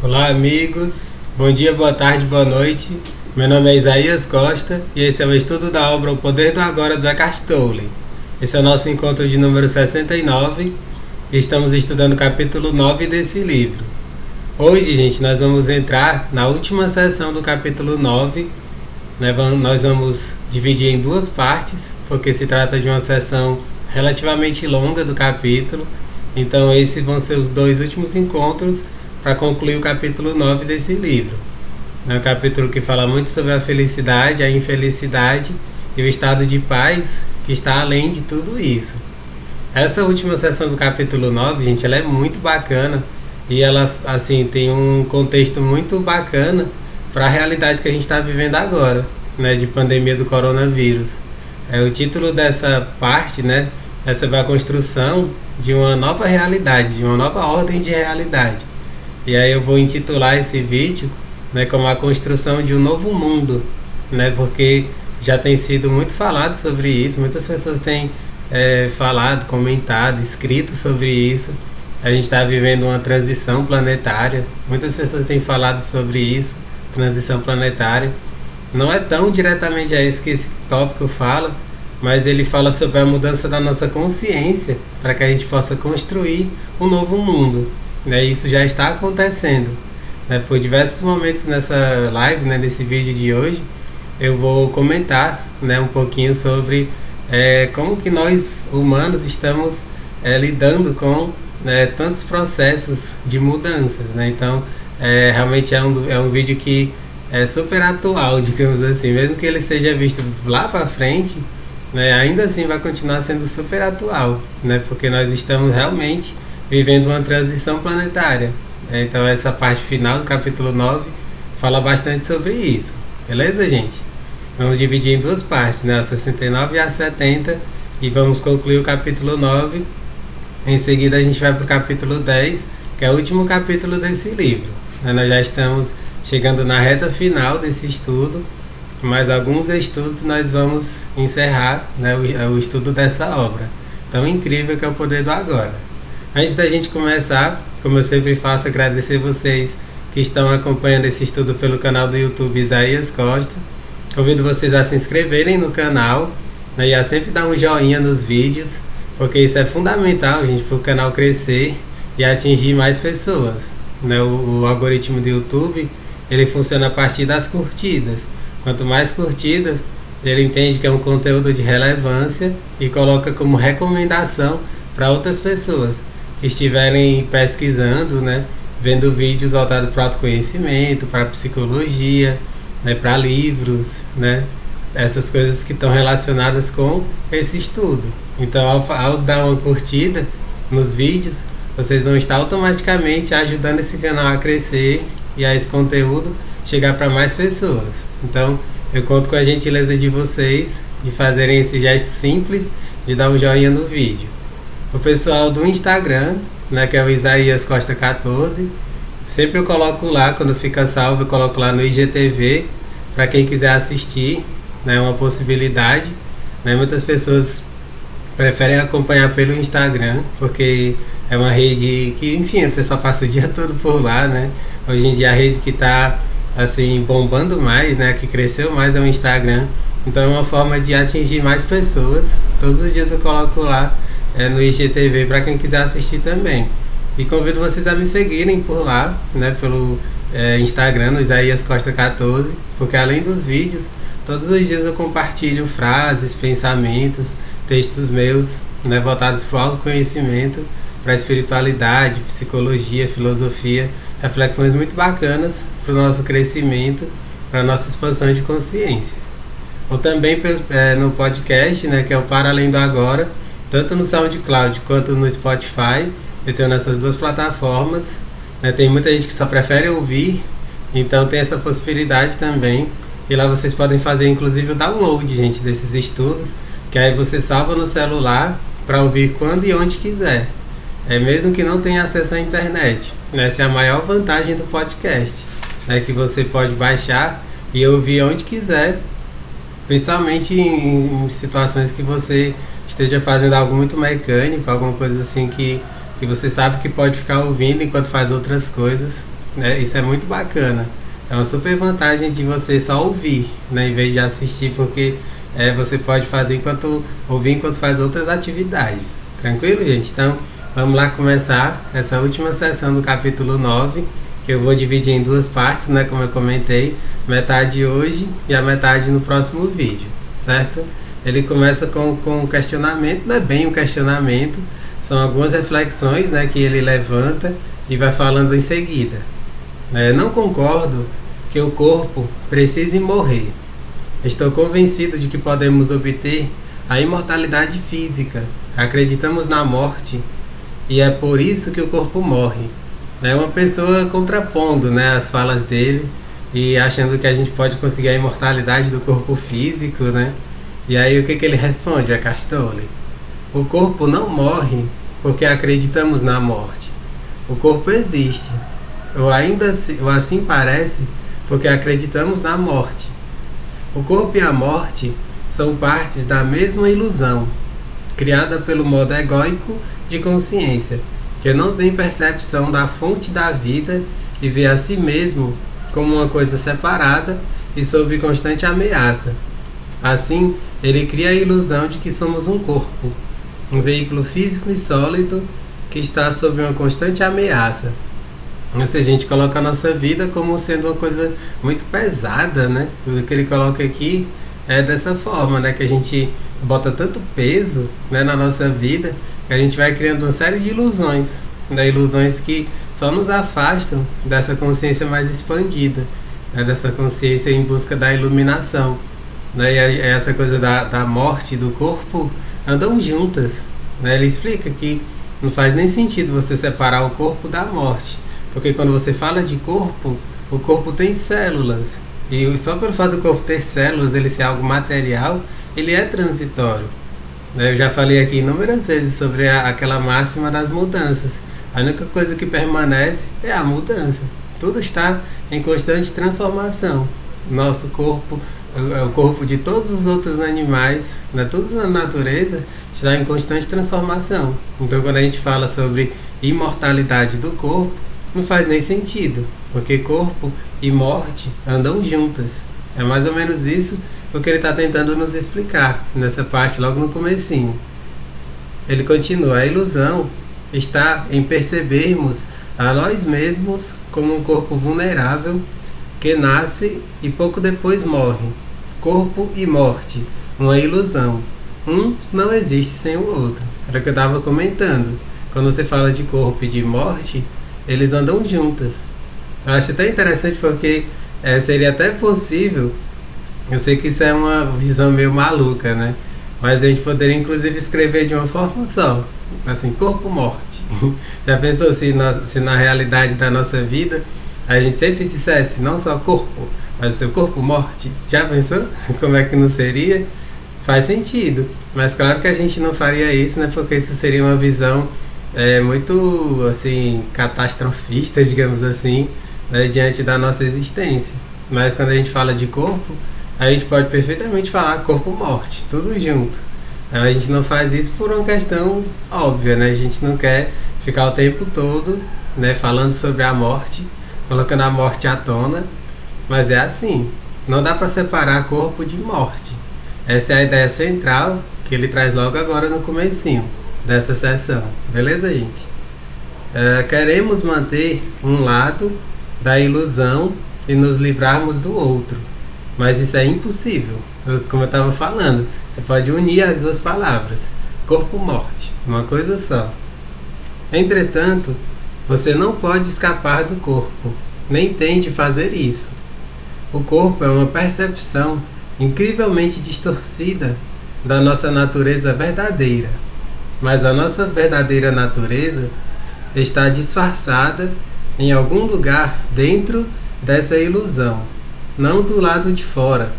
Olá, amigos. Bom dia, boa tarde, boa noite. Meu nome é Isaías Costa e esse é o estudo da obra O Poder do Agora do Eckhart Tolle. Esse é o nosso encontro de número 69 e estamos estudando o capítulo 9 desse livro. Hoje, gente, nós vamos entrar na última seção do capítulo 9. Nós vamos dividir em duas partes, porque se trata de uma seção relativamente longa do capítulo. Então, esses vão ser os dois últimos encontros para concluir o capítulo 9 desse livro. É um capítulo que fala muito sobre a felicidade, a infelicidade e o estado de paz que está além de tudo isso. Essa última seção do capítulo 9, gente, ela é muito bacana e ela, assim, tem um contexto muito bacana para a realidade que a gente está vivendo agora, né, de pandemia do coronavírus. O título dessa parte, né, é sobre a construção de uma nova realidade, de uma nova ordem de realidade. E aí eu vou intitular esse vídeo, né, como a construção de um novo mundo, né, porque já tem sido muito falado sobre isso, muitas pessoas têm falado, comentado, escrito sobre isso. A gente está vivendo uma transição planetária, muitas pessoas têm falado sobre isso, transição planetária. Não é tão diretamente a isso que esse tópico fala, mas ele fala sobre a mudança da nossa consciência para que a gente possa construir um novo mundo. Isso já está acontecendo. Por diversos momentos nessa live, nesse vídeo de hoje, eu vou comentar um pouquinho sobre como que nós humanos estamos lidando com tantos processos de mudanças. Então, realmente é um vídeo que é super atual, digamos assim. Mesmo que ele seja visto lá para frente, ainda assim vai continuar sendo super atual, porque nós estamos realmente vivendo uma transição planetária. Então essa parte final do capítulo 9 fala bastante sobre isso. Beleza, gente? Vamos dividir em duas partes, a 69 e a 70, e vamos concluir o capítulo 9. Em seguida a gente vai para o capítulo 10, que é o último capítulo desse livro. Nós já estamos chegando na reta final desse estudo. Mais alguns estudos nós vamos encerrar o estudo dessa obra tão incrível que é O Poder do Agora. Antes da gente começar, como eu sempre faço, agradecer vocês que estão acompanhando esse estudo pelo canal do YouTube Isaías Costa. Convido vocês a se inscreverem no canal, e a sempre dar um joinha nos vídeos, porque isso é fundamental, gente, para o canal crescer e atingir mais pessoas. O algoritmo do YouTube, ele funciona a partir das curtidas. Quanto mais curtidas, ele entende que é um conteúdo de relevância e coloca como recomendação para outras pessoas que estiverem pesquisando, vendo vídeos voltados para o autoconhecimento, para a psicologia, para livros, essas coisas que estão relacionadas com esse estudo. Então, ao dar uma curtida nos vídeos, vocês vão estar automaticamente ajudando esse canal a crescer e a esse conteúdo chegar para mais pessoas. Então, eu conto com a gentileza de vocês de fazerem esse gesto simples de dar um joinha no vídeo. O pessoal do Instagram, que é o Isaías Costa 14, sempre eu coloco lá, quando fica salvo, eu coloco lá no IGTV, para quem quiser assistir, é uma possibilidade. Muitas pessoas preferem acompanhar pelo Instagram, porque é uma rede que, enfim, a pessoa passa o dia todo por lá, Hoje em dia a rede que está, assim, bombando mais, que cresceu mais é o Instagram. Então é uma forma de atingir mais pessoas. Todos os dias eu coloco lá no IGTV para quem quiser assistir também. E convido vocês a me seguirem por lá, pelo Instagram, no Isaías Costa 14, porque além dos vídeos, todos os dias eu compartilho frases, pensamentos, textos meus, voltados para o autoconhecimento, para a espiritualidade, psicologia, filosofia, reflexões muito bacanas para o nosso crescimento, para a nossa expansão de consciência. Ou também no podcast, que é o Para Além do Agora, tanto no SoundCloud quanto no Spotify. Eu tenho nessas duas plataformas. Tem muita gente que só prefere ouvir, então tem essa possibilidade também. E lá vocês podem fazer inclusive o download, gente, desses estudos, que aí você salva no celular para ouvir quando e onde quiser. Mesmo que não tenha acesso à internet. Essa é a maior vantagem do podcast, que você pode baixar e ouvir onde quiser, principalmente em situações que você esteja fazendo algo muito mecânico, alguma coisa assim que você sabe que pode ficar ouvindo enquanto faz outras coisas. né? Isso é muito bacana. É uma super vantagem de você só ouvir, né, em vez de assistir, porque você pode fazer ouvir enquanto faz outras atividades. Tranquilo, gente? Então, vamos lá começar essa última sessão do capítulo 9, que eu vou dividir em duas partes, né, como eu comentei, metade hoje e a metade no próximo vídeo, certo? Ele começa com um questionamento, não é bem um questionamento, são algumas reflexões, né, que ele levanta e vai falando em seguida. Não concordo que o corpo precise morrer. Estou convencido de que podemos obter a imortalidade física. Acreditamos na morte e é por isso que o corpo morre. É uma pessoa contrapondo, né, as falas dele e achando que a gente pode conseguir a imortalidade do corpo físico, né? E aí o que ele responde a Castole? O corpo não morre porque acreditamos na morte. O corpo existe. Ou assim parece, porque acreditamos na morte. O corpo e a morte são partes da mesma ilusão, criada pelo modo egóico de consciência, que não tem percepção da fonte da vida e vê a si mesmo como uma coisa separada e sob constante ameaça. Assim, ele cria a ilusão de que somos um corpo, um veículo físico e sólido que está sob uma constante ameaça. Ou seja, a gente coloca a nossa vida como sendo uma coisa muito pesada, né? O que ele coloca aqui é dessa forma, né? Que a gente bota tanto peso, né, na nossa vida, que a gente vai criando uma série de ilusões, né? Ilusões que só nos afastam dessa consciência mais expandida, né? Dessa consciência em busca da iluminação, né? E essa coisa da morte e do corpo andam juntas, né? Ele explica que não faz nem sentido você separar o corpo da morte. Porque quando você fala de corpo, o corpo tem células. E só pelo fato do corpo ter células, ele ser algo material, ele é transitório. Eu já falei aqui inúmeras vezes sobre aquela máxima das mudanças. A única coisa que permanece é a mudança. Tudo está em constante transformação. Nosso corpo, o corpo de todos os outros animais, tudo na natureza, está em constante transformação. Então quando a gente fala sobre imortalidade do corpo, não faz nem sentido, porque corpo e morte andam juntas. É mais ou menos isso o que ele está tentando nos explicar nessa parte logo no comecinho. Ele continua: a ilusão está em percebermos a nós mesmos como um corpo vulnerável que nasce e pouco depois morre. Corpo e morte, uma ilusão. Um não existe sem o outro. Era o que eu estava comentando. Quando você fala de corpo e de morte, eles andam juntas. Eu acho até interessante porque seria até possível, eu sei que isso é uma visão meio maluca, né? Mas a gente poderia inclusive escrever de uma forma só, assim, corpo-morte. Já pensou se na realidade da nossa vida a gente sempre dissesse não só corpo, mas o seu corpo-morte? Já pensou como é que não seria? Faz sentido, mas claro que a gente não faria isso, né? Porque isso seria uma visão muito assim catastrofista, digamos assim, né, diante da nossa existência. Mas quando a gente fala de corpo, a gente pode perfeitamente falar corpo-morte, tudo junto. A gente não faz isso por uma questão óbvia, né? A gente não quer ficar o tempo todo, né, falando sobre a morte, colocando a morte à tona, mas é assim, não dá para separar corpo de morte. Essa é a ideia central que ele traz logo agora no comecinho dessa sessão, beleza, gente? Queremos manter um lado da ilusão e nos livrarmos do outro, mas isso é impossível. Como eu estava falando, você pode unir as duas palavras, corpo-morte, uma coisa só. Entretanto, você não pode escapar do corpo, nem tem de fazer isso. O corpo é uma percepção incrivelmente distorcida da nossa natureza verdadeira. Mas a nossa verdadeira natureza está disfarçada em algum lugar dentro dessa ilusão, não do lado de fora.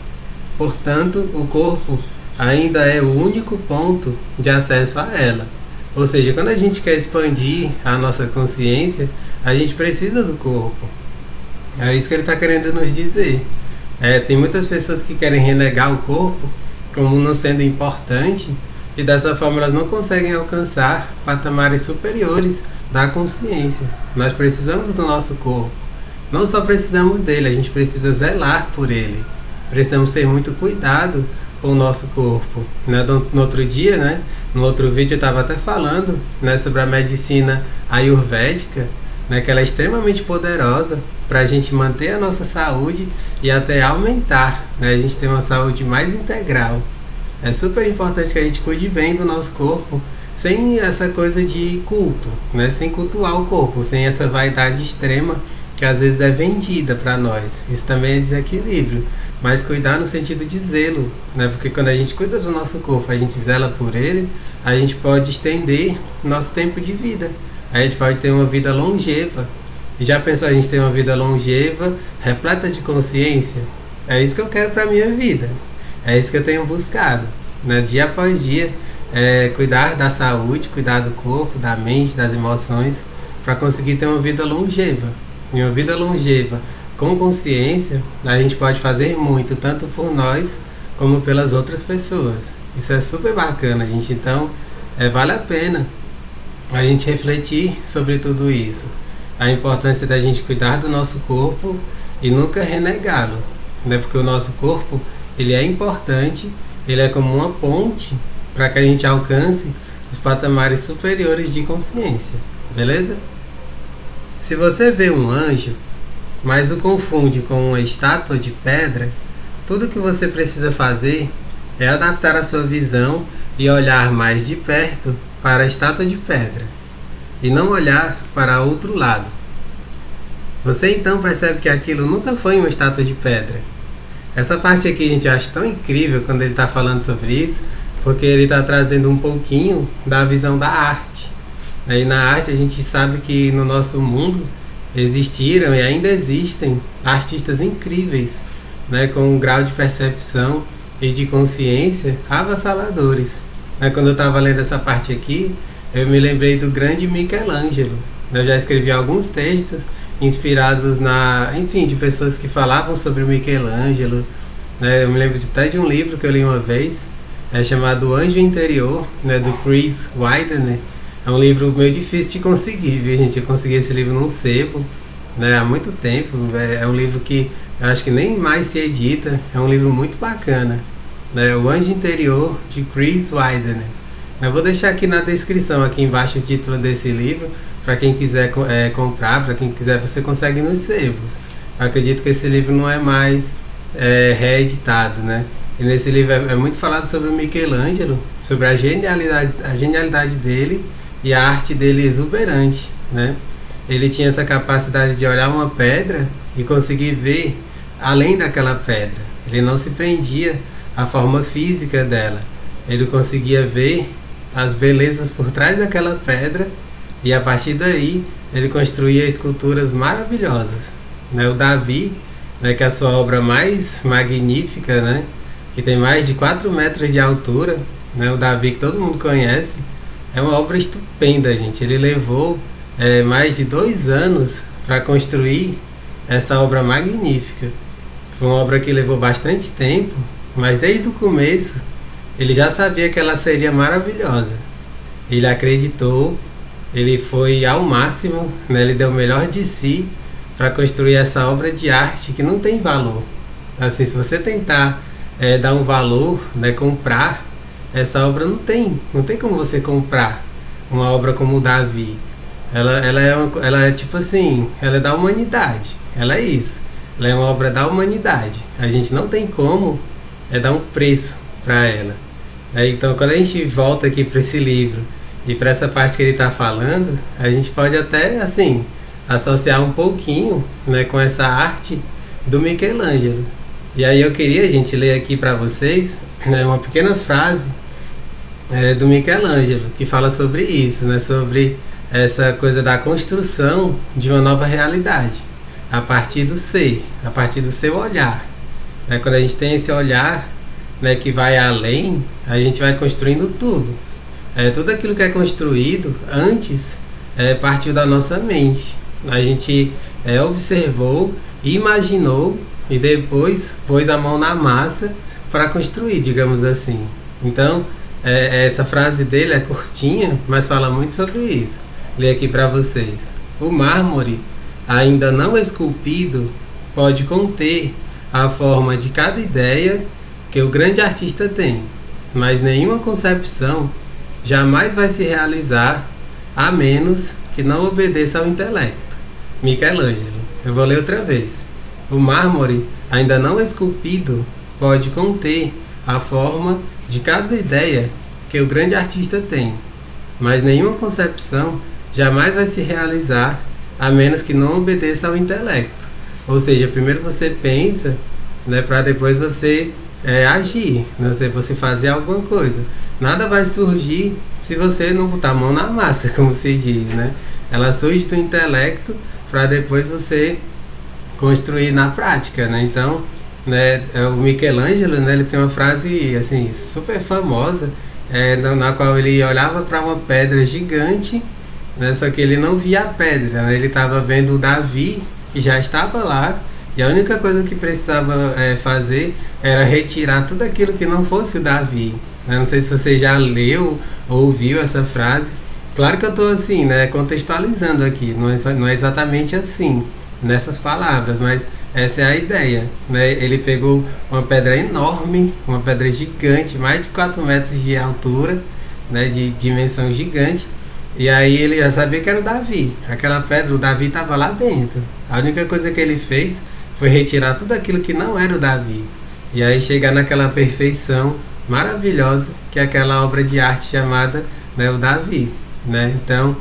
Portanto, o corpo ainda é o único ponto de acesso a ela. Ou seja, quando a gente quer expandir a nossa consciência, a gente precisa do corpo. É isso que ele está querendo nos dizer. Tem muitas pessoas que querem renegar o corpo como não sendo importante, e dessa forma elas não conseguem alcançar patamares superiores da consciência. Nós precisamos do nosso corpo. não só precisamos dele, a gente precisa zelar por ele. Precisamos ter muito cuidado com o nosso corpo. Né? No outro dia, né? No outro vídeo eu estava até falando, né, sobre a medicina ayurvédica, né, que ela é extremamente poderosa para a gente manter a nossa saúde e até aumentar, né, a gente ter uma saúde mais integral. É super importante que a gente cuide bem do nosso corpo, sem essa coisa de culto, né, sem cultuar o corpo, sem essa vaidade extrema que às vezes é vendida para nós. Isso também é desequilíbrio, mas cuidar no sentido de zelo, né? Porque quando a gente cuida do nosso corpo, a gente zela por ele, a gente pode estender nosso tempo de vida. A gente pode ter uma vida longeva. E já pensou a gente ter uma vida longeva, repleta de consciência? É isso que eu quero para minha vida. É isso que eu tenho buscado, né? Dia após dia, cuidar da saúde, cuidar do corpo, da mente, das emoções, para conseguir ter uma vida longeva. E uma vida longeva com consciência, a gente pode fazer muito, tanto por nós como pelas outras pessoas. Isso é super bacana, gente. Então, vale a pena a gente refletir sobre tudo isso. A importância da gente cuidar do nosso corpo e nunca renegá-lo, né? Porque o nosso corpo, ele é importante, ele é como uma ponte para que a gente alcance os patamares superiores de consciência, beleza? Se você vê um anjo, mas o confunde com uma estátua de pedra, tudo que você precisa fazer é adaptar a sua visão e olhar mais de perto para a estátua de pedra, e não olhar para outro lado. Você então percebe que aquilo nunca foi uma estátua de pedra. Essa parte aqui a gente acha tão incrível quando ele está falando sobre isso, porque ele está trazendo um pouquinho da visão da arte. E na arte a gente sabe que no nosso mundo existiram e ainda existem artistas incríveis, né, com um grau de percepção e de consciência avassaladores. Quando eu estava lendo essa parte aqui, eu me lembrei do grande Michelangelo. Eu já escrevi alguns textos inspirados de pessoas que falavam sobre o Michelangelo. Eu me lembro até de um livro que eu li uma vez, chamado Anjo Interior, né, do Chris Widener. É um livro meio difícil de conseguir, viu, gente? Eu consegui esse livro num sebo, né, há muito tempo. É um livro que eu acho que nem mais se edita. É um livro muito bacana, né? O Anjo Interior, de Chris Widener. Eu vou deixar aqui na descrição, aqui embaixo, o título desse livro, para quem quiser comprar, para quem quiser, você consegue nos sebos. Eu acredito que esse livro não é mais reeditado, né? E nesse livro é muito falado sobre o Michelangelo, sobre a genialidade dele e a arte dele exuberante, né? Ele tinha essa capacidade de olhar uma pedra e conseguir ver além daquela pedra. Ele não se prendia à forma física dela. Ele conseguia ver as belezas por trás daquela pedra e a partir daí ele construía esculturas maravilhosas, né? O Davi, né, que é a sua obra mais magnífica, né, que tem mais de 4 metros de altura, né? O Davi, que todo mundo conhece, é uma obra estupenda, gente. Ele levou mais de 2 anos para construir essa obra magnífica. Foi uma obra que levou bastante tempo, mas desde o começo ele já sabia que ela seria maravilhosa. Ele acreditou, ele foi ao máximo, né? Ele deu o melhor de si para construir essa obra de arte que não tem valor. Assim, se você tentar dar um valor, né, comprar essa obra, não tem como você comprar uma obra como o Davi. Ela é tipo assim, ela é da humanidade, ela é isso, ela é uma obra da humanidade. A gente não tem como dar um preço para ela. Então, quando a gente volta aqui para esse livro e para essa parte que ele está falando, a gente pode até assim associar um pouquinho, né, com essa arte do Michelangelo. E aí eu queria, gente, ler aqui para vocês, né, uma pequena frase do Michelangelo que fala sobre isso, né, sobre essa coisa da construção de uma nova realidade a partir do ser, a partir do seu olhar. Quando a gente tem esse olhar, né, que vai além, a gente vai construindo tudo. Tudo aquilo que é construído antes partiu da nossa mente. A gente observou, imaginou e depois pôs a mão na massa para construir, digamos assim. Então, essa frase dele é curtinha, mas fala muito sobre isso. Ler aqui para vocês. O mármore ainda não esculpido, pode conter a forma de cada ideia que o grande artista tem, mas nenhuma concepção jamais vai se realizar a menos que não obedeça ao intelecto. Michelangelo. Eu vou ler outra vez. O mármore, ainda não esculpido, pode conter a forma de cada ideia que o grande artista tem, mas nenhuma concepção jamais vai se realizar a menos que não obedeça ao intelecto. Ou seja, primeiro você pensa, né, para depois você agir, né, você fazer alguma coisa. Nada vai surgir se você não botar a mão na massa, como se diz, né? Ela surge do intelecto para depois você construir na prática, né? Então, né, o Michelangelo, né, ele tem uma frase assim super famosa, na qual ele olhava para uma pedra gigante, né, só que ele não via a pedra, né? Ele estava vendo o Davi, que já estava lá, e a única coisa que precisava fazer era retirar tudo aquilo que não fosse o Davi. Não sei se você já leu ou ouviu essa frase. Claro que eu estou assim, né, contextualizando aqui, não é exatamente assim, nessas palavras, mas essa é a ideia, né? Ele pegou uma pedra enorme, uma pedra gigante, mais de 4 metros de altura, né, de dimensão gigante, e aí ele já sabia que era o Davi. Aquela pedra, o Davi estava lá dentro. A única coisa que ele fez foi retirar tudo aquilo que não era o Davi, e aí chegar naquela perfeição maravilhosa que é aquela obra de arte chamada, né, o Davi, né? Então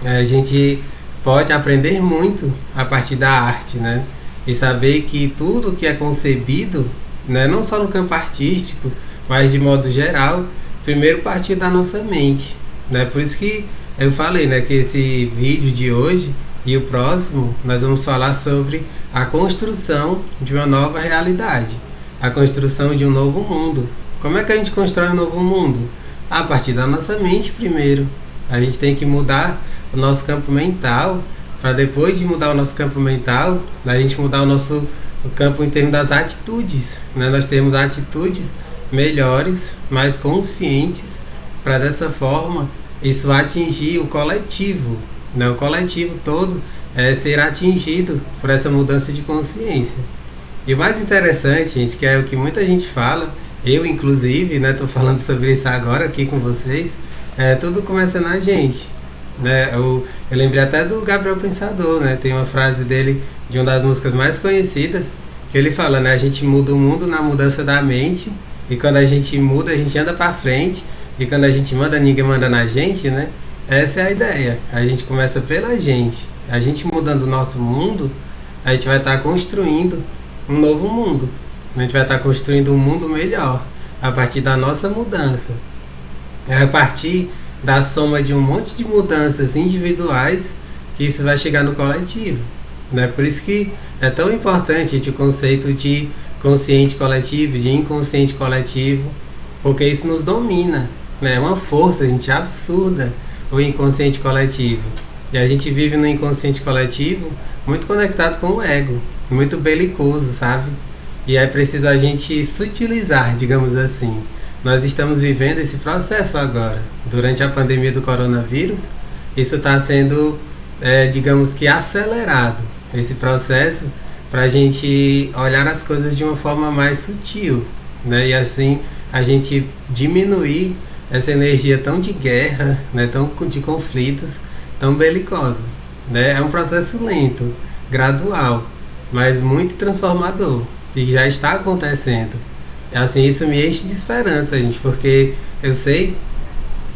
a gente pode aprender muito a partir da arte, né? E saber que tudo que é concebido, né, não só no campo artístico, mas de modo geral, primeiro partir da nossa mente, né? Por isso que eu falei, né, que esse vídeo de hoje e o próximo nós vamos falar sobre a construção de uma nova realidade, a construção de um novo mundo. Como é que a gente constrói um novo mundo? A partir da nossa mente primeiro. A gente tem que mudar o nosso campo mental, para depois de mudar o nosso campo mental, a gente mudar o campo em termos das atitudes, né? Nós temos atitudes melhores, mais conscientes, para dessa forma isso atingir o coletivo, né? O coletivo todo ser atingido por essa mudança de consciência. E o mais interessante, gente, que é o que muita gente fala, eu inclusive, né, tô falando sobre isso agora aqui com vocês, tudo começa na gente, né? Eu lembrei até do Gabriel Pensador, né? Tem uma frase dele, de uma das músicas mais conhecidas, que ele fala, né? A gente muda o mundo na mudança da mente, e quando a gente muda, a gente anda para frente, e quando a gente manda, ninguém manda na gente, né? Essa é a ideia. A gente começa pela gente. A gente mudando o nosso mundo, a gente vai estar construindo um novo mundo. A gente vai estar construindo um mundo melhor a partir da nossa mudança. É a partir da soma de um monte de mudanças individuais que isso vai chegar no coletivo, né? Por isso que é tão importante o conceito de consciente coletivo, de inconsciente coletivo, porque isso nos domina, né? É uma força, gente, absurda, o inconsciente coletivo. E a gente vive no inconsciente coletivo muito conectado com o ego, muito belicoso, sabe? E é preciso a gente sutilizar, digamos assim. Nós estamos vivendo esse processo agora. Durante a pandemia do coronavírus, isso está sendo, digamos que, acelerado. Esse processo para a gente olhar as coisas de uma forma mais sutil, né? E assim a gente diminuir essa energia tão de guerra, né? Tão de conflitos, tão belicosa, né? É um processo lento, gradual, mas muito transformador. E já está acontecendo. Assim, isso me enche de esperança, gente, porque eu sei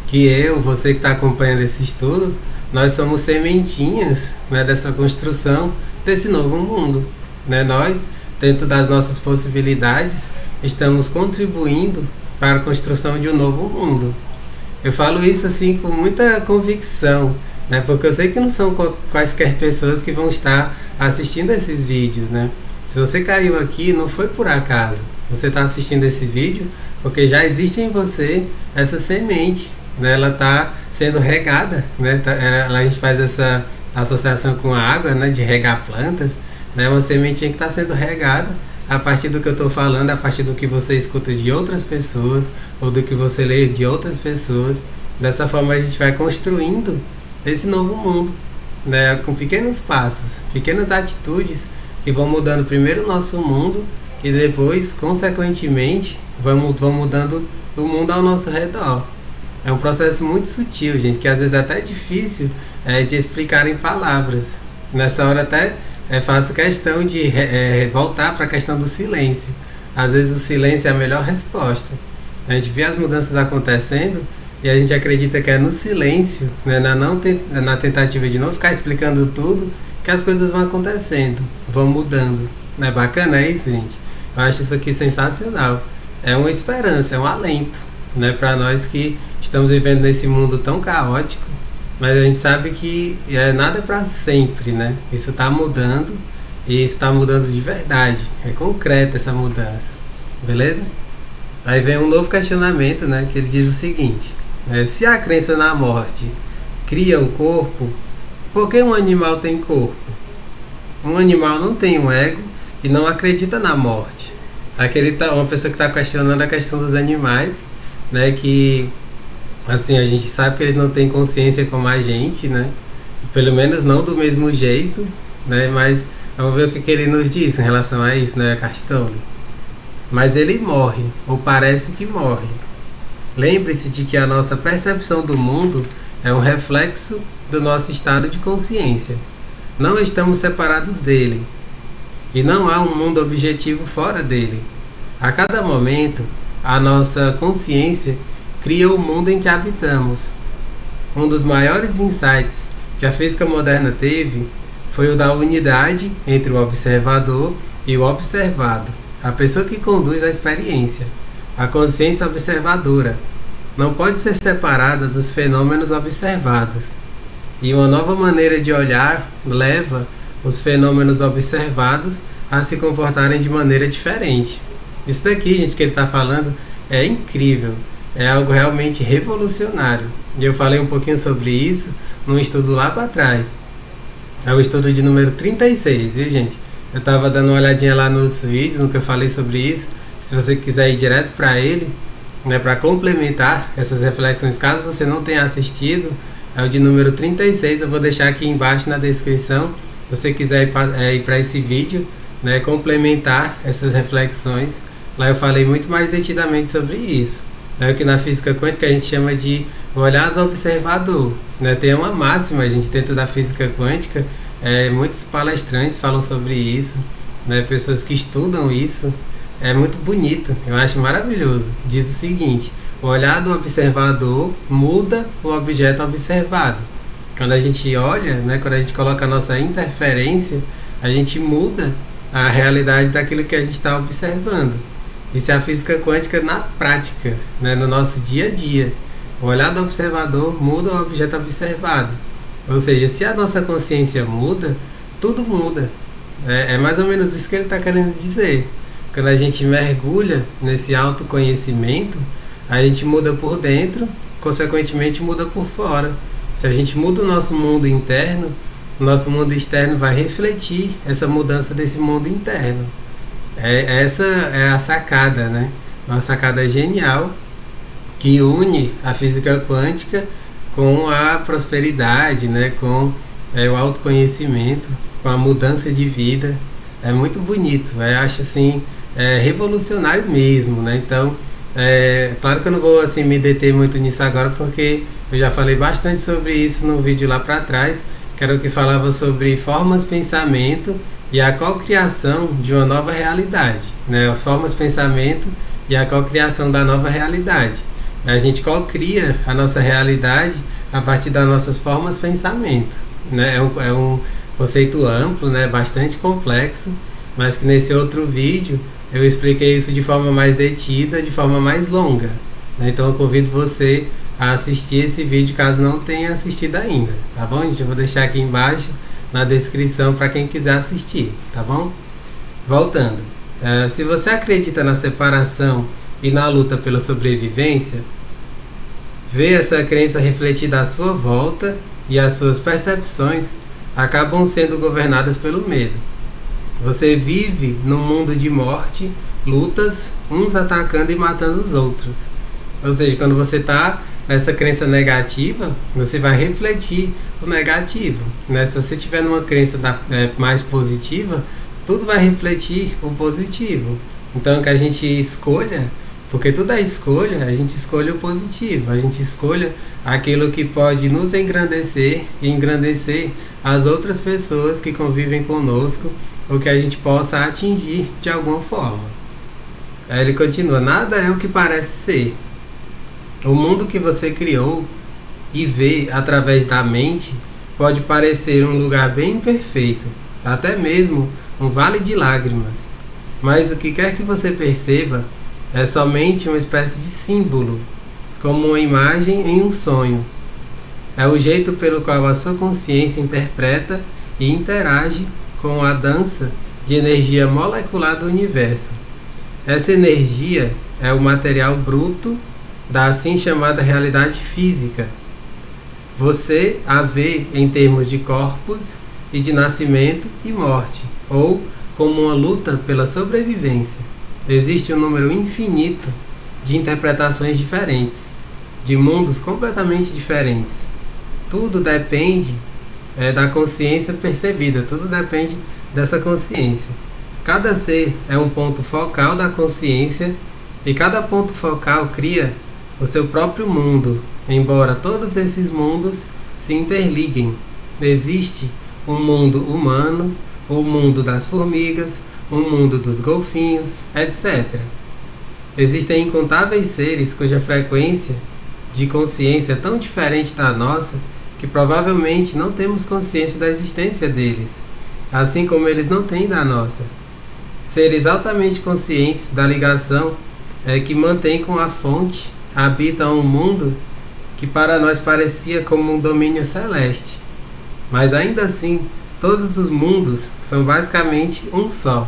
que você que está acompanhando esse estudo, nós somos sementinhas, né, dessa construção desse novo mundo, né? Nós, dentro das nossas possibilidades, estamos contribuindo para a construção de um novo mundo. Eu falo isso assim com muita convicção, né, porque eu sei que não são quaisquer pessoas que vão estar assistindo esses vídeos, né? Se você caiu aqui, não foi por acaso. Você está assistindo esse vídeo porque já existe em você essa semente, né? Ela está sendo regada, né? A gente faz essa associação com a água, né? De regar plantas, né? Uma sementinha que está sendo regada a partir do que eu estou falando, a partir do que você escuta de outras pessoas ou do que você lê de outras pessoas. Dessa forma a gente vai construindo esse novo mundo, né, com pequenos passos, pequenas atitudes que vão mudando primeiro o nosso mundo e depois, consequentemente, vão mudando o mundo ao nosso redor. É um processo muito sutil, gente, que às vezes é até difícil de explicar em palavras. Nessa hora até faço questão de voltar para a questão do silêncio. Às vezes o silêncio é a melhor resposta. A gente vê as mudanças acontecendo e a gente acredita que é no silêncio, né, na tentativa de não ficar explicando tudo, que as coisas vão acontecendo, vão mudando. Não é bacana isso, gente? Eu acho isso aqui sensacional. É uma esperança, é um alento, né, para nós que estamos vivendo nesse mundo tão caótico, mas a gente sabe que nada é para sempre, né? Isso está mudando e isso está mudando de verdade. É concreta essa mudança, beleza? Aí vem um novo questionamento, né, que ele diz o seguinte: se a crença na morte cria o corpo, por que um animal tem corpo? Um animal não tem um ego e não acredita na morte. Uma pessoa que está questionando a questão dos animais, né, que assim, a gente sabe que eles não têm consciência como a gente, né, pelo menos não do mesmo jeito, né, mas vamos ver o que ele nos diz em relação a isso, né, Castole? Mas ele morre, ou parece que morre. Lembre-se de que a nossa percepção do mundo é um reflexo do nosso estado de consciência. Não estamos separados dele. E não há um mundo objetivo fora dele. A cada momento, a nossa consciência cria o mundo em que habitamos. Um dos maiores insights que a física moderna teve foi o da unidade entre o observador e o observado. A pessoa que conduz a experiência, a consciência observadora, não pode ser separada dos fenômenos observados. E uma nova maneira de olhar leva os fenômenos observados a se comportarem de maneira diferente. Isso daqui, gente, que ele está falando é incrível, é algo realmente revolucionário. E eu falei um pouquinho sobre isso num estudo lá para trás. É o estudo de número 36, viu, gente? Eu estava dando uma olhadinha lá nos vídeos, no que eu falei sobre isso. Se você quiser ir direto para ele, né, para complementar essas reflexões, caso você não tenha assistido, é o de número 36. Eu vou deixar aqui embaixo na descrição. Se você quiser ir para esse vídeo, né, complementar essas reflexões, lá eu falei muito mais detidamente sobre isso. É o que na física quântica a gente chama de olhar do observador, né? Tem uma máxima, a gente, dentro da física quântica. Muitos palestrantes falam sobre isso, né? Pessoas que estudam isso. É muito bonito, eu acho maravilhoso. Diz o seguinte: o olhar do observador muda o objeto observado. Quando a gente olha, né, quando a gente coloca a nossa interferência, a gente muda a realidade daquilo que a gente está observando. Isso é a física quântica na prática, né, no nosso dia a dia. O olhar do observador muda o objeto observado. Ou seja, se a nossa consciência muda, tudo muda. É mais ou menos isso que ele está querendo dizer. Quando a gente mergulha nesse autoconhecimento, a gente muda por dentro, consequentemente muda por fora. Se a gente muda o nosso mundo interno, o nosso mundo externo vai refletir essa mudança desse mundo interno. Essa é a sacada, né? Uma sacada genial que une a física quântica com a prosperidade, né? Com o autoconhecimento, com a mudança de vida. É muito bonito, eu acho assim, revolucionário mesmo, né? Então, claro que eu não vou assim me deter muito nisso agora, porque eu já falei bastante sobre isso no vídeo lá para trás, que era o que falava sobre formas pensamento e a cocriação de uma nova realidade, né? Formas pensamento e a cocriação da nova realidade. A gente cocria a nossa realidade a partir das nossas formas pensamento, né? É um conceito amplo, né? Bastante complexo, mas que nesse outro vídeo eu expliquei isso de forma mais detida, de forma mais longa, né? Então eu convido você a assistir esse vídeo caso não tenha assistido ainda, tá bom, gente? Eu vou deixar aqui embaixo na descrição para quem quiser assistir, tá bom? Voltando, se você acredita na separação e na luta pela sobrevivência, vê essa crença refletida à sua volta e as suas percepções acabam sendo governadas pelo medo. Você vive num mundo de morte, lutas, uns atacando e matando os outros. Ou seja, quando você está nessa crença negativa, você vai refletir o negativo, né? Se você tiver numa crença mais positiva, tudo vai refletir o positivo. Então que a gente escolha, porque tudo é escolha, a gente escolhe o positivo, a gente escolha aquilo que pode nos engrandecer e engrandecer as outras pessoas que convivem conosco, ou que a gente possa atingir de alguma forma. Aí ele continua: nada é o que parece ser. O mundo que você criou e vê através da mente pode parecer um lugar bem perfeito, até mesmo um vale de lágrimas. Mas o que quer que você perceba é somente uma espécie de símbolo, como uma imagem em um sonho. É o jeito pelo qual a sua consciência interpreta e interage com a dança de energia molecular do universo. Essa energia é o material bruto da assim chamada realidade física. Você a vê em termos de corpos e de nascimento e morte, ou como uma luta pela sobrevivência. Existe um número infinito de interpretações diferentes, de mundos completamente diferentes. Tudo depende da consciência percebida, tudo depende dessa consciência. Cada ser é um ponto focal da consciência e cada ponto focal cria o seu próprio mundo, embora todos esses mundos se interliguem. Existe um mundo humano, o mundo das formigas, um mundo dos golfinhos, etc. Existem incontáveis seres cuja frequência de consciência é tão diferente da nossa que provavelmente não temos consciência da existência deles, assim como eles não têm da nossa. Seres altamente conscientes da ligação que mantém com a fonte habitam um mundo que para nós parecia como um domínio celeste. Mas ainda assim, todos os mundos são basicamente um só.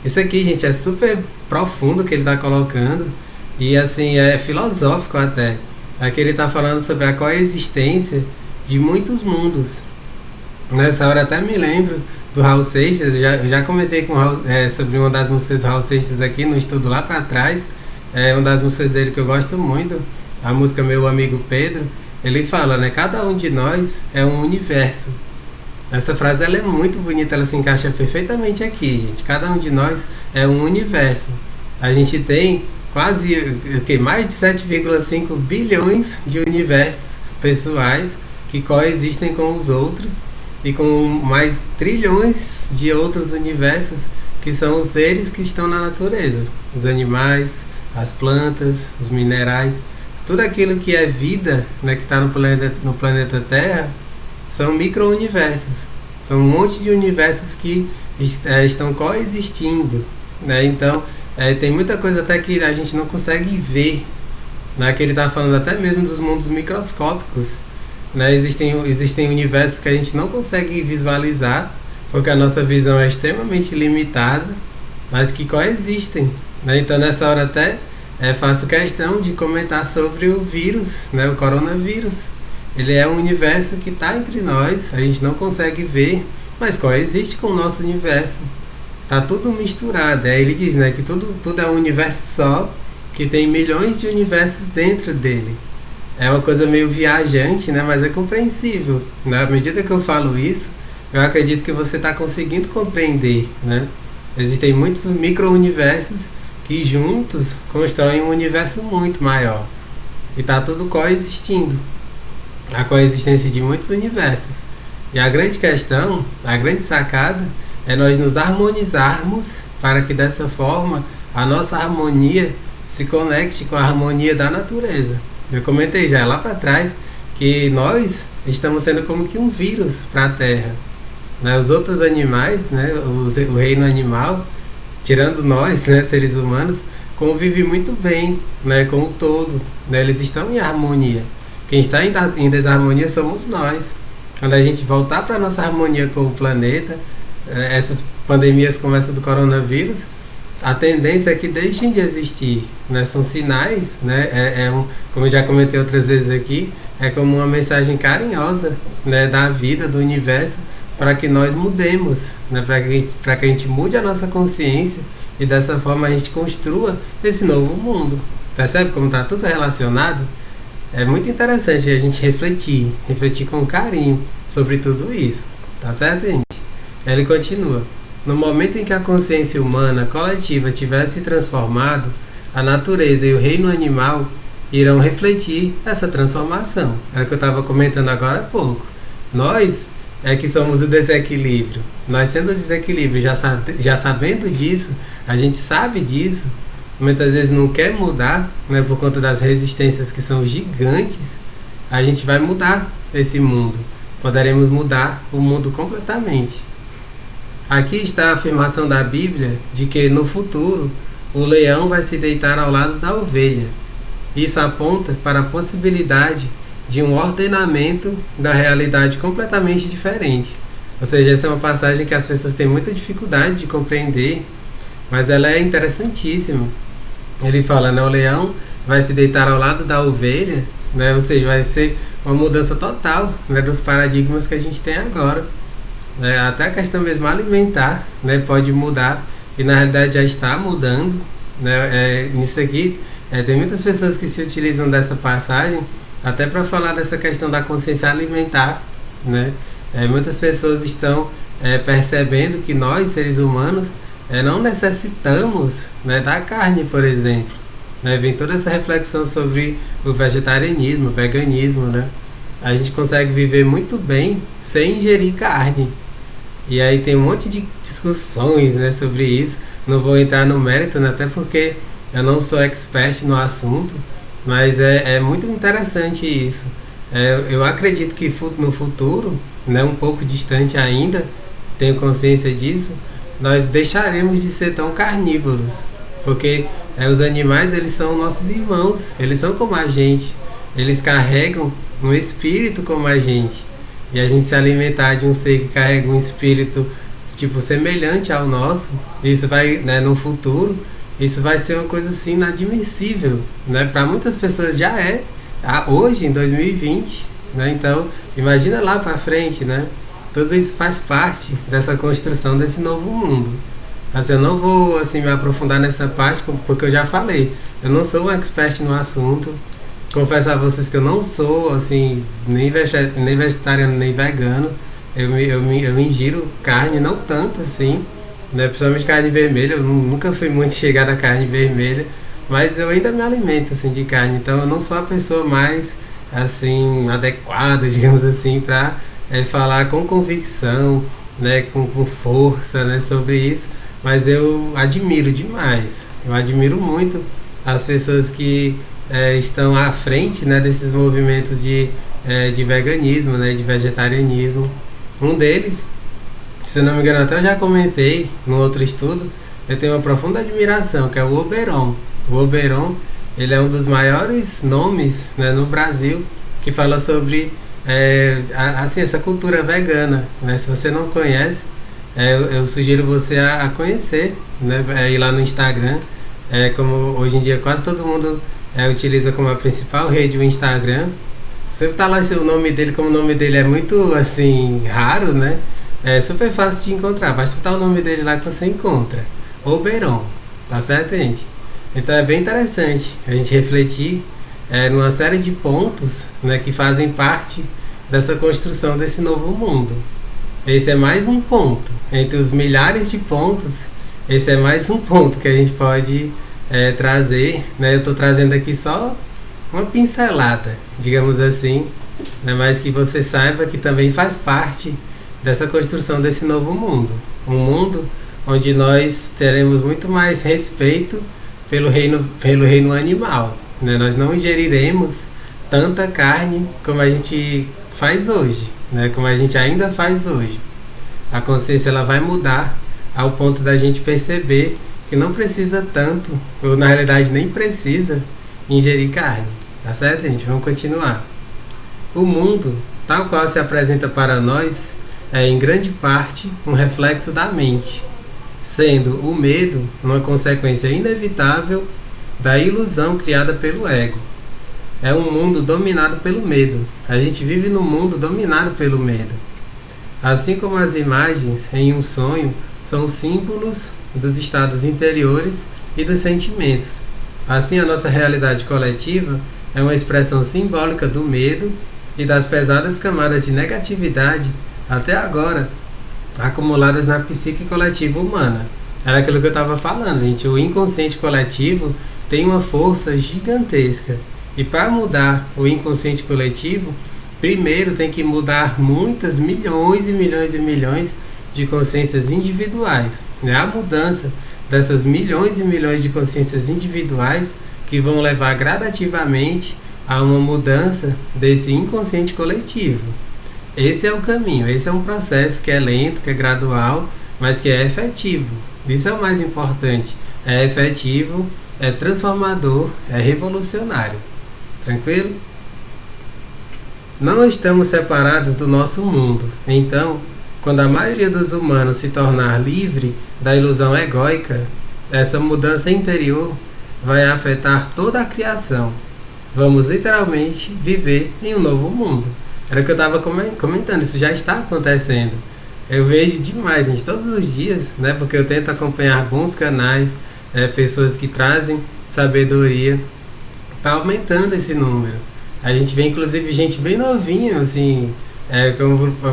Isso aqui, gente, é super profundo que ele está colocando e assim é filosófico até. Aqui ele está falando sobre a coexistência de muitos mundos. Nessa hora até me lembro do Raul Seixas. Eu já comentei com sobre uma das músicas do Raul Seixas aqui no estudo lá para trás. É uma das músicas dele que eu gosto muito, a música Meu Amigo Pedro. Ele fala, né? Cada um de nós é um universo. Essa frase ela é muito bonita, ela se encaixa perfeitamente aqui, gente. Cada um de nós é um universo. A gente tem quase mais de 7,5 bilhões de universos pessoais que coexistem com os outros e com mais trilhões de outros universos que são os seres que estão na natureza, os animais, as plantas, os minerais, tudo aquilo que é vida, né, que está no planeta Terra, são micro-universos. São um monte de universos que estão coexistindo, né? Então, tem muita coisa até que a gente não consegue ver, né? Que ele está falando até mesmo dos mundos microscópicos, né? Existem universos que a gente não consegue visualizar, porque a nossa visão é extremamente limitada, mas que coexistem, né? Então, nessa hora até faço questão de comentar sobre o vírus, né? O coronavírus. Ele é um universo que está entre nós, a gente não consegue ver, mas coexiste com o nosso universo. Está tudo misturado. Aí ele diz, né, que tudo é um universo só, que tem milhões de universos dentro dele. É uma coisa meio viajante, né, mas é compreensível. Na medida que eu falo isso, eu acredito que você está conseguindo compreender, né? Existem muitos micro-universos que juntos constroem um universo muito maior. E está tudo coexistindo. A coexistência de muitos universos. E a grande questão, a grande sacada, é nós nos harmonizarmos para que dessa forma a nossa harmonia se conecte com a harmonia da natureza. Eu comentei já lá para trás que nós estamos sendo como que um vírus para a Terra, né? Os outros animais, né, o reino animal, tirando nós, né, seres humanos, convive muito bem, né, com o todo, né? Eles estão em harmonia. Quem está em desarmonia somos nós. Quando a gente voltar para a nossa harmonia com o planeta, essas pandemias como essa do coronavírus, a tendência é que deixem de existir, né? São sinais, né? Como eu já comentei outras vezes aqui, é como uma mensagem carinhosa, né, da vida, do universo, para que nós mudemos, né? Para que a gente mude a nossa consciência e dessa forma a gente construa esse novo mundo. Percebe como está tudo relacionado? é muito interessante a gente refletir com carinho sobre tudo isso, tá certo, gente? Ele continua: no momento em que a consciência humana coletiva tiver se transformado, a natureza e o reino animal irão refletir essa transformação. Era o que eu estava comentando agora há pouco. Nós é que somos o desequilíbrio. Nós sendo o desequilíbrio, já sabendo disso, a gente sabe disso, muitas vezes não quer mudar, né, por conta das resistências que são gigantes. A gente vai mudar esse mundo. Poderemos mudar o mundo completamente. Aqui está a afirmação da Bíblia de que no futuro o leão vai se deitar ao lado da ovelha. Isso aponta para a possibilidade de um ordenamento da realidade completamente diferente. Ou seja, essa é uma passagem que as pessoas têm muita dificuldade de compreender, mas ela é interessantíssima. Ele fala, né, o leão vai se deitar ao lado da ovelha, né, ou seja, vai ser uma mudança total, né, dos paradigmas que a gente tem agora. Até a questão mesmo alimentar, né, pode mudar, e na realidade já está mudando, né. Nisso aqui tem muitas pessoas que se utilizam dessa passagem até para falar dessa questão da consciência alimentar, né. Muitas pessoas estão percebendo que nós, seres humanos, não necessitamos, né, da carne, por exemplo, né. Vem toda essa reflexão sobre o vegetarianismo, o veganismo, né. A gente consegue viver muito bem sem ingerir carne. E aí tem um monte de discussões, né, sobre isso. Não vou entrar no mérito, né, até porque eu não sou expert no assunto, mas é muito interessante isso. Eu acredito que no futuro, né, um pouco distante ainda, tenho consciência disso, nós deixaremos de ser tão carnívoros, porque os animais, eles são nossos irmãos, eles são como a gente, eles carregam um espírito como a gente, e a gente se alimentar de um ser que carrega um espírito tipo semelhante ao nosso, isso vai, né, no futuro, isso vai ser uma coisa assim inadmissível, né? Para muitas pessoas já hoje em 2020, né? Então imagina lá para frente, né? Tudo isso faz parte dessa construção desse novo mundo. Mas eu não vou assim me aprofundar nessa parte, porque eu já falei, eu não sou um expert no assunto. Confesso a vocês que eu não sou assim nem vegetariano nem vegano. Eu ingiro carne, não tanto assim, né? Principalmente carne vermelha. Eu nunca fui muito chegado à carne vermelha, mas eu ainda me alimento assim de carne. Então eu não sou a pessoa mais assim adequada, digamos assim, para falar com convicção, né, com força, né, sobre isso. Mas eu admiro demais. Eu admiro muito as pessoas que estão à frente, né, desses movimentos de veganismo, né, de vegetarianismo. Um deles, se não me engano, até eu já comentei no outro estudo, eu tenho uma profunda admiração, que é o Oberon. O Oberon, ele é um dos maiores nomes, né, no Brasil, que fala sobre assim, essa cultura vegana, né? Se você não conhece, eu sugiro você a conhecer, né, ir lá no Instagram, como hoje em dia quase todo mundo utiliza como a principal rede o Instagram. Você tá lá o nome dele, como o nome dele é muito assim raro, né? É super fácil de encontrar. Basta botar o nome dele lá que você encontra. Oberon, tá certo, gente? Então é bem interessante a gente refletir numa série de pontos, né, que fazem parte dessa construção desse novo mundo. Esse é mais um ponto. Entre os milhares de pontos, esse é mais um ponto que a gente pode trazer, né? Eu estou trazendo aqui só uma pincelada, digamos assim, né? Mas que você saiba que também faz parte dessa construção desse novo mundo. Um mundo onde nós teremos muito mais respeito pelo reino animal, né? Nós não ingeriremos tanta carne como a gente faz hoje, né? Como a gente ainda faz hoje. A consciência ela vai mudar ao ponto da gente perceber que não precisa tanto, ou na realidade nem precisa, ingerir carne. Tá certo, gente? Vamos continuar. O mundo, tal qual se apresenta para nós, é em grande parte um reflexo da mente, sendo o medo uma consequência inevitável da ilusão criada pelo ego. É um mundo dominado pelo medo. A gente vive num mundo dominado pelo medo. Assim como as imagens em um sonho são símbolos dos estados interiores e dos sentimentos. Assim, a nossa realidade coletiva é uma expressão simbólica do medo e das pesadas camadas de negatividade até agora acumuladas na psique coletiva humana. Era aquilo que eu estava falando, gente. O inconsciente coletivo tem uma força gigantesca. E para mudar o inconsciente coletivo, primeiro tem que mudar muitas milhões e milhões e milhões de consciências individuais. É a mudança dessas milhões e milhões de consciências individuais que vão levar gradativamente a uma mudança desse inconsciente coletivo. Esse é o caminho, esse é um processo que é lento, que é gradual, mas que é efetivo. Isso é o mais importante. É efetivo, é transformador, é revolucionário. Tranquilo? Não estamos separados do nosso mundo. Então, quando a maioria dos humanos se tornar livre da ilusão egóica, essa mudança interior vai afetar toda a criação. Vamos literalmente viver em um novo mundo. Era o que eu estava comentando, isso já está acontecendo. Eu vejo demais, gente, todos os dias, né? Porque eu tento acompanhar bons canais, pessoas que trazem sabedoria. Está aumentando esse número. A gente vê inclusive gente bem novinha, assim,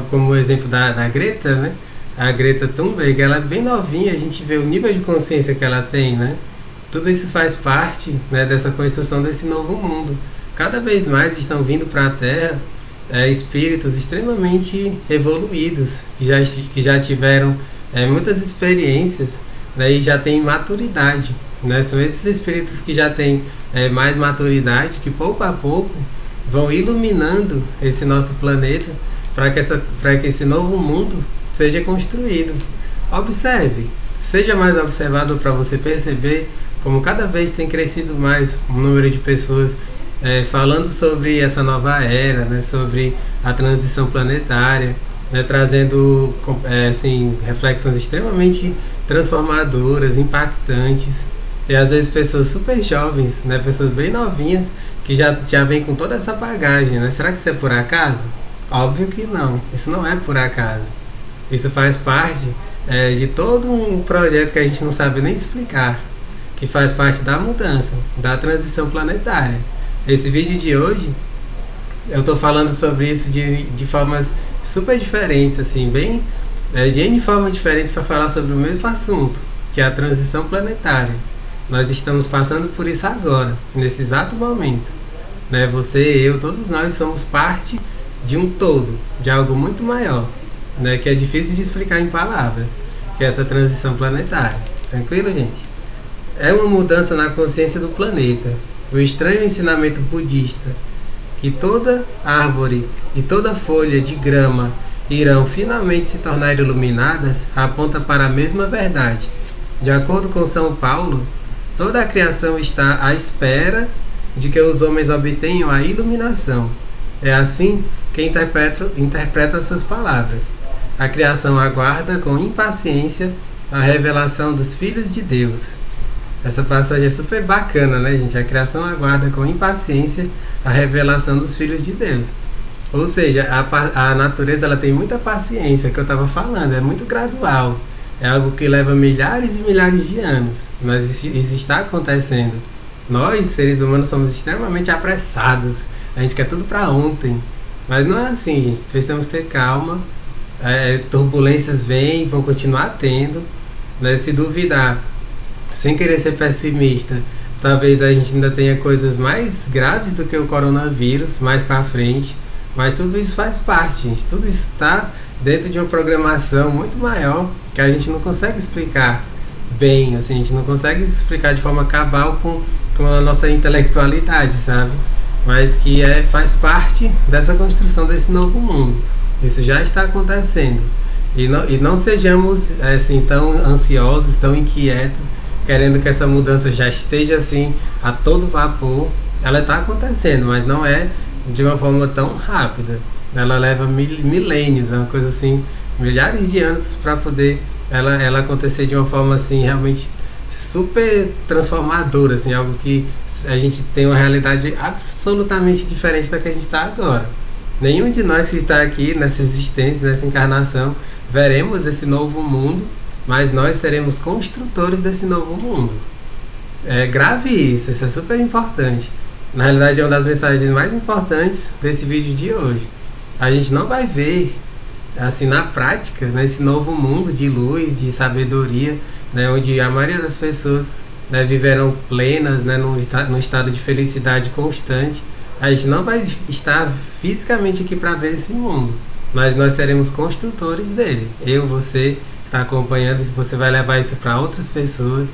como o exemplo da Greta, né? A Greta Thunberg, ela é bem novinha, a gente vê o nível de consciência que ela tem, né? Tudo isso faz parte, né, dessa construção desse novo mundo. Cada vez mais estão vindo para a Terra espíritos extremamente evoluídos, que já tiveram muitas experiências, né, e já têm maturidade. Né? São esses espíritos que já têm mais maturidade, que pouco a pouco vão iluminando esse nosso planeta para que esse novo mundo seja construído. Observe, seja mais observador para você perceber como cada vez tem crescido mais o número de pessoas falando sobre essa nova era, né, sobre a transição planetária, né, trazendo assim, reflexões extremamente transformadoras, impactantes, e às vezes pessoas super jovens, né, pessoas bem novinhas, que já vêm com toda essa bagagem. Né? Será que isso é por acaso? Óbvio que não, isso não é por acaso. Isso faz parte de todo um projeto que a gente não sabe nem explicar, que faz parte da mudança, da transição planetária. Esse vídeo de hoje, eu estou falando sobre isso de formas super diferentes, assim, bem de N formas diferentes para falar sobre o mesmo assunto, que é a transição planetária. Nós estamos passando por isso agora, nesse exato momento. Né? Você, eu, todos nós somos parte de um todo, de algo muito maior, né? Que é difícil de explicar em palavras, que é essa transição planetária. Tranquilo, gente? É uma mudança na consciência do planeta. O estranho ensinamento budista, que toda árvore e toda folha de grama irão finalmente se tornar iluminadas, aponta para a mesma verdade. De acordo com São Paulo, toda a criação está à espera de que os homens obtenham a iluminação. É assim que interpreta suas palavras. A criação aguarda com impaciência a revelação dos filhos de Deus. Essa passagem é super bacana, né, gente? A criação aguarda com impaciência a revelação dos filhos de Deus. Ou seja, a natureza ela tem muita paciência, que eu estava falando, é muito gradual. É algo que leva milhares e milhares de anos. Mas isso está acontecendo. Nós, seres humanos, somos extremamente apressados. A gente quer tudo para ontem. Mas não é assim, gente. Precisamos ter calma. Turbulências vêm, vão continuar tendo. Né? Se duvidar, sem querer ser pessimista, talvez a gente ainda tenha coisas mais graves do que o coronavírus mais para frente. Mas tudo isso faz parte, gente. Tudo isso está dentro de uma programação muito maior que a gente não consegue explicar bem, assim, a gente não consegue explicar de forma cabal com a nossa intelectualidade, sabe? Mas que faz parte dessa construção desse novo mundo. Isso já está acontecendo. E não sejamos assim, tão ansiosos, tão inquietos, querendo que essa mudança já esteja assim a todo vapor. Ela está acontecendo, mas não é de uma forma tão rápida. Ela leva milênios, é uma coisa assim, milhares de anos para poder ela acontecer de uma forma assim realmente super transformadora, assim, algo que a gente tem uma realidade absolutamente diferente da que a gente está agora. Nenhum de nós que está aqui nessa existência, nessa encarnação, veremos esse novo mundo, mas nós seremos construtores desse novo mundo. Grave isso é super importante. Na realidade é uma das mensagens mais importantes desse vídeo de hoje. A gente não vai ver, assim, na prática, nesse novo mundo de luz, de sabedoria, né, onde a maioria das pessoas, né, viverão plenas, né, num estado de felicidade constante. A gente não vai estar fisicamente aqui para ver esse mundo, mas nós seremos construtores dele. Eu, você que está acompanhando, você vai levar isso para outras pessoas.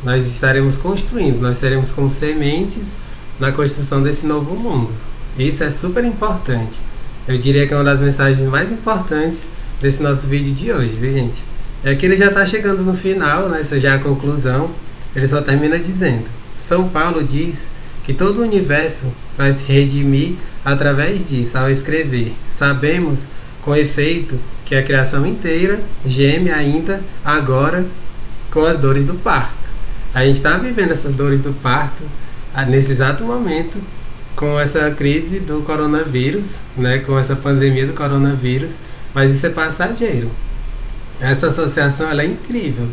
Nós estaremos construindo, nós seremos como sementes na construção desse novo mundo. Isso é super importante. Eu diria que é uma das mensagens mais importantes desse nosso vídeo de hoje, viu, gente? É que ele já está chegando no final, né? Isso já é a conclusão. Ele só termina dizendo: São Paulo diz que todo o universo vai se redimir através disso, ao escrever. Sabemos, com efeito, que a criação inteira geme ainda agora com as dores do parto. A gente está vivendo essas dores do parto nesse exato momento, com essa crise do coronavírus, né, com essa pandemia do coronavírus, mas isso é passageiro. Essa associação ela é incrível.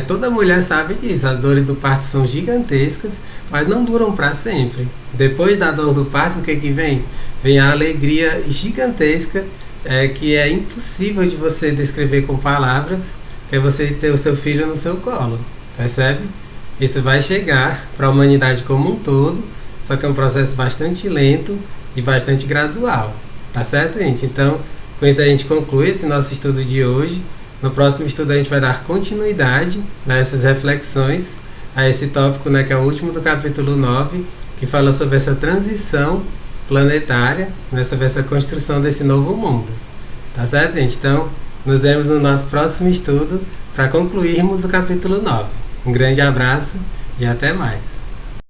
Toda mulher sabe disso. As dores do parto são gigantescas, mas não duram para sempre. Depois da dor do parto, o que vem? Vem a alegria gigantesca, que é impossível de você descrever com palavras, que é você ter o seu filho no seu colo. Percebe? Isso vai chegar para a humanidade como um todo, só que é um processo bastante lento e bastante gradual. Tá certo, gente? Então, com isso a gente conclui esse nosso estudo de hoje. No próximo estudo a gente vai dar continuidade a essas reflexões, a esse tópico, né, que é o último do capítulo 9, que fala sobre essa transição planetária, né, sobre essa construção desse novo mundo. Tá certo, gente? Então, nos vemos no nosso próximo estudo para concluirmos o capítulo 9. Um grande abraço e até mais.